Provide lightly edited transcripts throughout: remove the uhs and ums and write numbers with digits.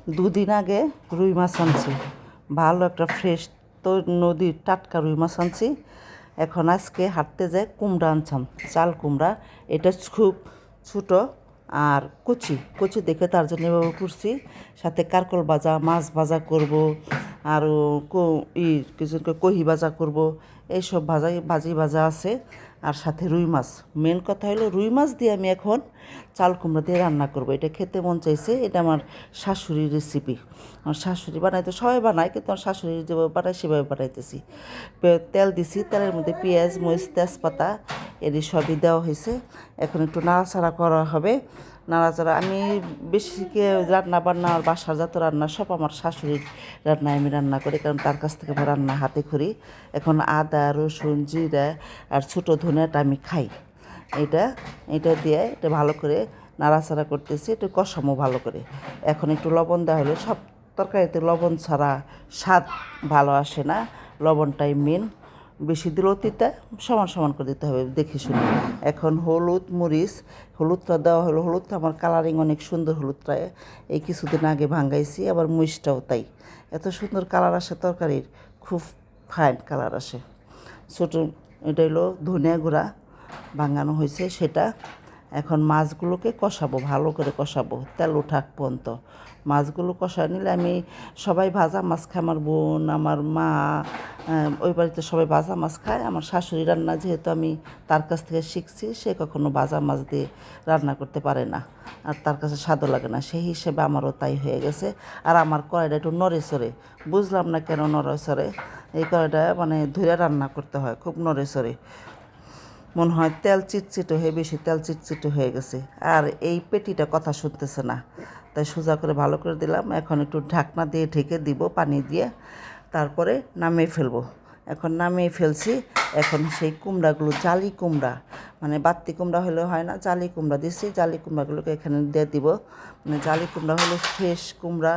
দুদিন আগে রুই মাছ আনছি, ভালো একটা ফ্রেশ তো নদীর টাটকা রুই মাছ আনছি। এখন আজকে হাঁটতে যায় কুমড়া আনছাম, চাল কুমড়া। এটা খুব ছোটো আর কচি কচি দেখে তার জন্য এভাবে করছি। সাথে কারকল ভাজা, মাছ ভাজা করব, আরও কিছু কহি ভাজা করব, এইসব ভাজি ভাজা আছে। আর সাথে রুই মাছ, মেন কথা হলো রুই মাছ দিয়ে আমি এখন চাল কুমড়া দিয়ে রান্না করব। এটা খেতে মন চাইছে, এটা আমার শাশুড়ির রেসিপি। আমার শাশুড়ি বানাইতে সবাই বানায়, কিন্তু আমার শাশুড়ি যেভাবে বানায় সেভাবে বানাইতেছি। তেল দিছি, তেলের মধ্যে পেঁয়াজ, মরিচ, তেজপাতা এর সবই দেওয়া হয়েছে। এখন একটু নাড়াচাড়া করা হবে। নাড়াচাড়া আমি বেশিকে রান্না বান্না আর বাসার যত রান্না সব আমার শাশুড়ির রান্নায় আমি রান্না করি, কারণ তার কাছ থেকে আমি রান্না হাতে করি। এখন আদা, রসুন, জিরা আর ছোটো ধনিয়াটা আমি খাই। এটা দিয়ে এটা ভালো করে নাড়াচাড়া করতেছি, একটু কষামো ভালো করে। এখন একটু লবণ দেওয়া হলে, সব তরকারিতে লবণ ছাড়া স্বাদ ভালো আসে না, লবণটাই মেন। বেশি দিলেও তিতা, সমান সমান করে দিতে হবে দেখে শুনে। এখন হলুদ, মরিচ, হলুদটা দেওয়া হলো। হলুদটা আমার কালারিং অনেক সুন্দর, হলুদটা এই কিছুদিন আগে ভাঙাইছি, আবার মরিচটাও তাই। এত সুন্দর কালার আসে তরকারির, খুব ফাইন কালার আসে। ছোটো এটা হলো ধনিয়া গুঁড়া ভাঙানো হয়েছে সেটা। এখন মাছগুলোকে কষাবো, ভালো করে কষাবো তেল ওঠাক পর্যন্ত। মাছগুলো কষা নিলে আমি সবাই ভাজা মাছ খায়, আমার বোন, আমার মা, ওই বাড়িতে সবাই ভাজা মাছ খায়। আমার শাশুড়ি রান্না যেহেতু আমি তার কাছ থেকে শিখছি, সে কখনো ভাজা মাছ দিয়ে রান্না করতে পারে না, আর তার কাছে স্বাদও লাগে না। সেই হিসেবে আমারও তাই হয়ে গেছে। আর আমার কড়াইটা একটু নড়ে চড়ে, বুঝলাম না কেন নড়ে চড়ে। এই কড়াইটা মানে ধুয়ে রান্না করতে হয়, খুব নড়ে চড়ে। মনে হয় তেল চিটচিটে হয়ে, বেশি তেল চিটচিটে হয়ে গেছে। আর এই পেটিটা কথা শুনতেছে না, তাই সোজা করে ভালো করে দিলাম। এখন একটু ঢাকনা দিয়ে ঢেকে দিব পানি দিয়ে, তারপরে নামিয়ে ফেলবো। এখন নামিয়ে ফেলছি। এখন সেই কুমড়াগুলো, জালি কুমড়া, মানে বাত্তি কুমড়া হলে হয় না, জালি কুমড়া দিচ্ছি। জালি কুমড়াগুলোকে এখানে দিয়ে দিব। মানে জালি কুমড়া হলো ফ্রেশ কুমড়া,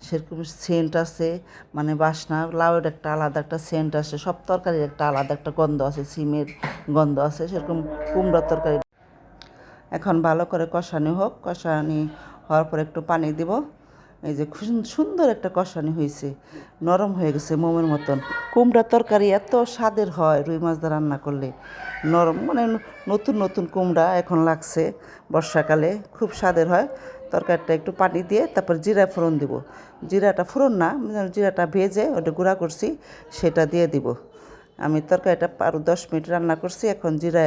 সেরকম সেন্ট আছে, মানে বাসনা। লাউয়ের একটা আলাদা একটা সেন্ট আছে, সব তরকারির একটা আলাদা একটা গন্ধ আছে, সিমের গন্ধ আছে, সেরকম কুমড়ার তরকারি। এখন ভালো করে কষানি হোক, কষানি হওয়ার পর একটু পানি দিব। এই যে সুন্দর একটা কষানি হয়েছে, নরম হয়ে গেছে মোমের মতন। কুমড়ার তরকারি এত স্বাদের হয় রুই মাছ দিয়ে রান্না করলে, নরম, মানে নতুন নতুন কুমড়া এখন লাগছে বর্ষাকালে, খুব স্বাদের হয়। তরকারিটা একটু পানি দিয়ে তারপর জিরা ফোড়ন দিব। জিরাটা ফোড়ন না, জিরাটা ভেজে ওটা গুঁড়া করছি, সেটা দিয়ে দিব। আমি তরকারিটা আরও 10 মিনিট রান্না করছি। এখন জিরা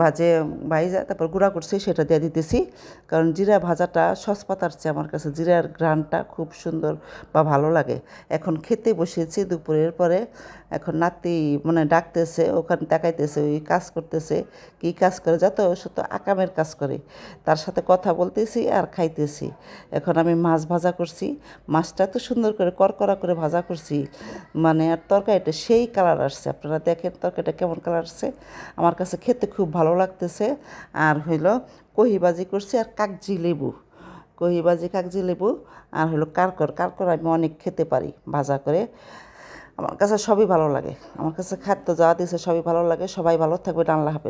ভাজা তারপর গুঁড়া করছি, সেটা দিয়ে দিতেছি। কারণ জিরা ভাজাটা সসপাতার চেয়ে আমার কাছে জিরার ঘ্রাণটা খুব সুন্দর বা ভালো লাগে। এখন খেতে বসেছি দুপুরের পরে। এখন নাতি মানে ডাকতেছে, ওখানে তাকাইতেছে, ওই কাজ করতেছে। কী কাজ করে যত শত আকামের কাজ করে, তার সাথে কথা বলতেছি আর খাইতেছি। এখন আমি মাছ ভাজা করছি, মাছটা তো সুন্দর করে করকরা করে ভাজা করছি, মানে আর তরকারিটা সেই কালার আসছে। আপনারা দেখেন তরকারিটা কেমন কালার আসছে, আমার কাছে খেতে খুব ভালো লাগতেছে। আর হইলো কহিবাজি করছি আর কাগজি লেবু, কহিবাজি কাগজি লেবু, আর হলো কারকর আমি অনেক খেতে পারি ভাজা করে। আমার কাছে সবই ভালো লাগে, আমার কাছে খাদ্য যা দিয়েছে সবই ভালো লাগে। সবাই ভালো থাকবে, আল্লাহ হাফেজ।